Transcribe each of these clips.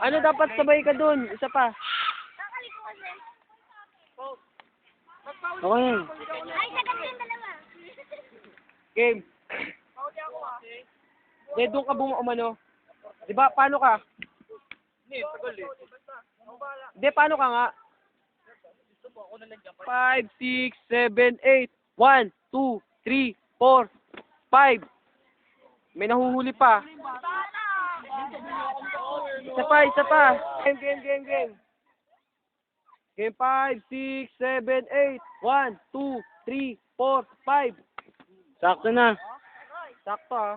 Ano dapat sabay ka dun? Isa pa. Okay. Ay, sagat yung dalawa. Game. Hindi, doon ka umano. Diba, paano ka? Hindi, paano ka nga? 5, 6, 7, 8. 1, 2, 3, 4, 5. May nahuhuli pa. Isa pa. Game. Game 5, 6, 7, 8. 1, 2, 3, 4, 5. Sakto na. Sakto ha.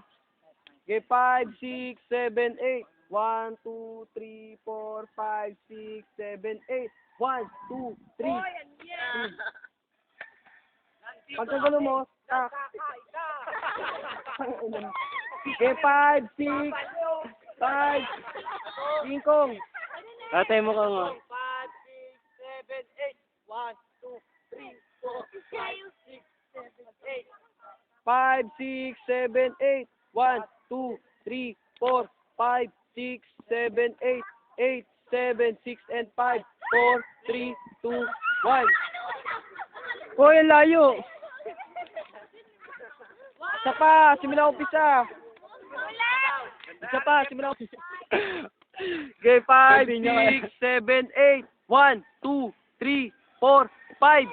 Game 5, 6, 7, 8. 1, 2, 3, 4, 5, 6, 7, 8. 1, 2, 3. Pagkagalo mo, tak. Game 5, 6, 5. Singkong. Tatay mo ka nga. 5, 6, 7, 8. 1, 2, 3, 4, 5, 6, 7, 8. 8, 7, 6, and 5. 4, 3, 2, 1. Hoy, ang layo. Isa pa, simula umpisa. Isa pa, simula umpisa. Okay, 5, 6, 7, 8. 1, 2, 3, 4, 5.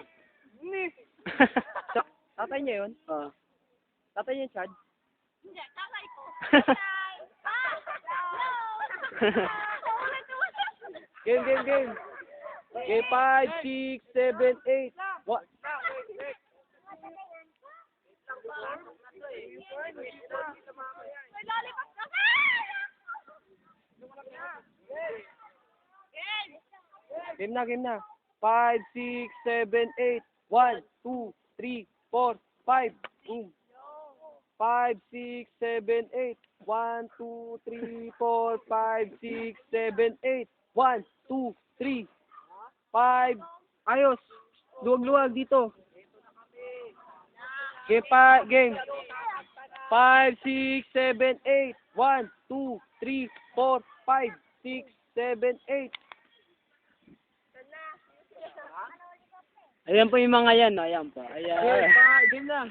Tatay niya yun? Tatay niya yung Chad? Hindi, tatay ko. Game. Okay, 5, 6, 7, 8. What? Game na. 5, 6, 7, 8. 1, 2, 3, 4, 5. Boom. 5, 6, 7, 8. 1, 2, 3, 4, 5, 6, 7, 8. 1, 2, 3, 5. Ayos. Luwag dito. Game. 5, 6, 7, 8. 1, 2, 3, 4, 5, 6, 7, 8. Ayan po yung mga yan. Ayan po. Ayan. Game na.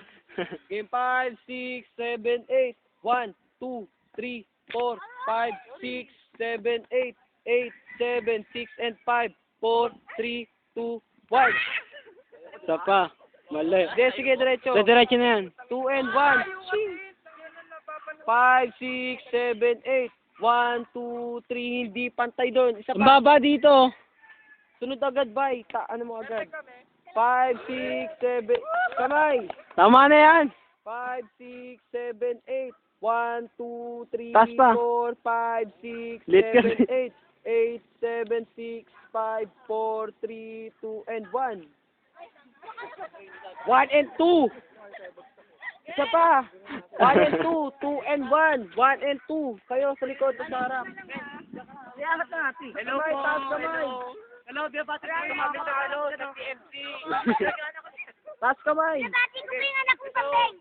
Game 5, 6, 7, 8. 1, 2, 3, 4, 5, 6, 7, 8. 8, 7, 6, and 5. 4, 3, 2, 1. Isa pa. Mali. Sige, diretso. Diretso na yan. 2 and 1. 5, 6, 7, 8. 1, 2, 3. Hindi pantay doon. Isa Ang pa. baba dito. Sunod agad, bye. Ano mo agad? 5, 6, 7. Kamay. Tama na yan. 5, 6, 7, 8. 1, 2, 3, Taas pa. 4, 5, 6, Late 7, ka. 8. 8, 7, 6, 5, 4, 3, 2, and 1. 1 and 2. Isa pa. 1 and 2. 2 and 1. 1 and 2. Kayo sa likod sa harap. Hello Kamay, po. taas kamay. Hello, Bia Patrick. Tumapit na ano sa PMC. Taas kamay. Dati ko pa yung anak kong kapeng.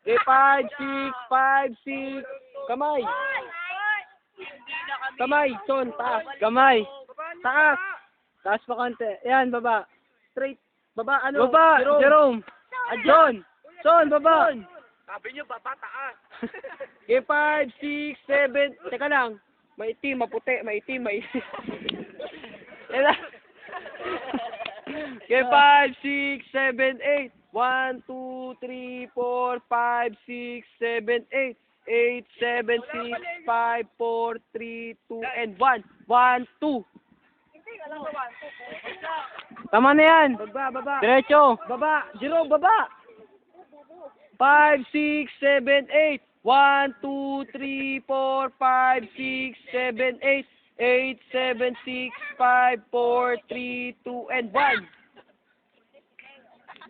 Okay, 5, 6, 5, 6. Kamay. Kamay. Son, taas. Kamay. Taas. Taas pa konti. Yan, baba. Straight. Baba, ano? Baba, Jerome. John. Son, baba. Sabi niyo, baba, taas. Okay, 5, 6, 7. Teka lang. Maitim, maputi, maitim. Okay, 5, 6, 7, 8. 1, 2, 3, 4, 5, 6, 7, 8. 8, 7, 6, 5, 4, 3, 2, and 1. 1, 2. Tama na yan. Baba. Diretso. Baba. Jerome, baba. 5, 6, 7, 8. 1, 2, 3, 4, 5, 6, 7, 8. 8, 7, 6, 5, 4, 3, 2, and 1.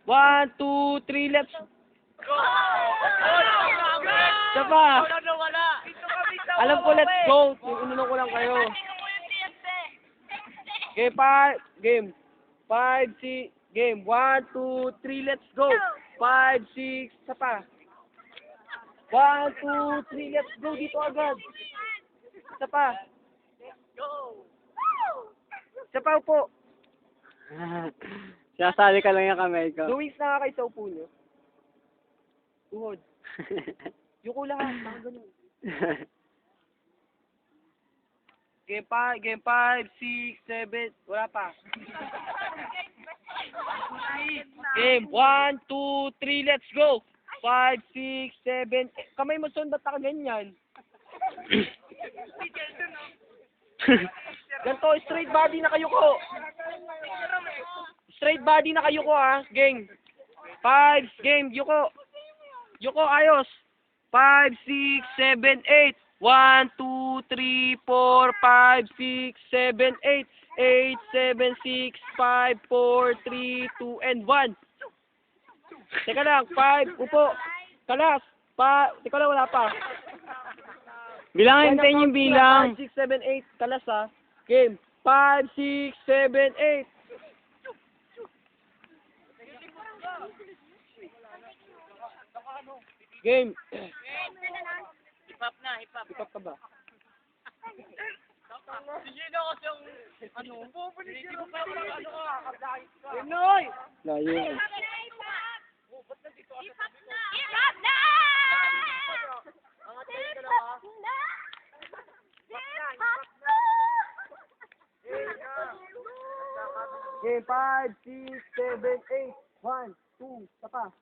1, 2, 3, let's go! Saba! Alam ko, let's go. Inunong ko lang kayo. Okay, game. 5, 6, game. 1, 2, 3, let's go. 5, 6, isa pa. 1, 2, 3, let's go dito agad. Isa pa. Isa pa upo. Sinasali ka lang yung kamay ko. Luis na nga kayo sa upo niyo. Tuhod. Yuko lahat. Mga ganun. Game 5, 6, 7. Wala pa. Game 1, 2, 3, let's go. 5, 6, 7, 8. Kamay mo son, ba't ka ganyan? Ganto, straight body na kayo ko. Straight body na kayo ko ha. Game. 5, game, yuko. Yuko, ayos. 5, 6, 7, 8. 1, 2, 3, 4, 5, 6, 7, 8. 8, 7, 6, 5, 4, 3, 2, and 1. Teka lang, 5, upo. Kalas. Teka lang, wala pa. Bilangin tayo yung bilang. 5, 6, 7, 8. Kalas ha. Game. 5, 6, 7, 8. Game. Hip-hop na, hip-hop. Hip-hop ka ba? Sino kasi yung, ano? Hindi ko pa ano ka, kabdahit ka. Pinoy! Layo. Hip-hop na! Hip-hop na! Hip-hop na! Game 5, 6, 7, 8. 1, 2, tapa.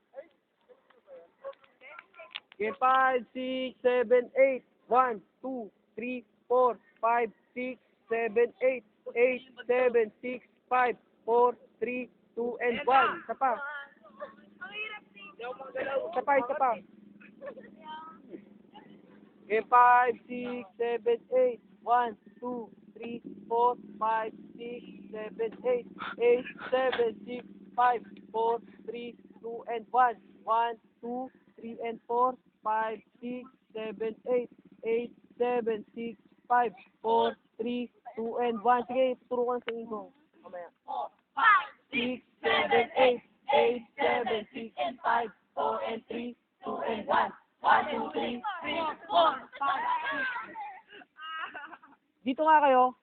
Game 5, 6, 7, 8. 1, 2, 3, 4, 5, 6, 7, 8. 8, 7, 6, 5, 4, 3, 2, and 1. Tapa. Tapa, tapa. Game 5, 6, 7, 8. 1, 2, 3, 4, 5, 6, 7, 8. 8, 7, 6, 5, 4, 3, 2, and 1. 1, 2, 3, and 4, 5, 6, 7, 8. 8, 7, 6, 5, 4, 3, 2, and 1. Sige, turo ko na sa inyo. Mamaya. 6, 7, 8. 8, 7, 6, 5, 4, and 3, 2, and 1. 1, 2, 3, 4, 5, 6. Dito nga kayo.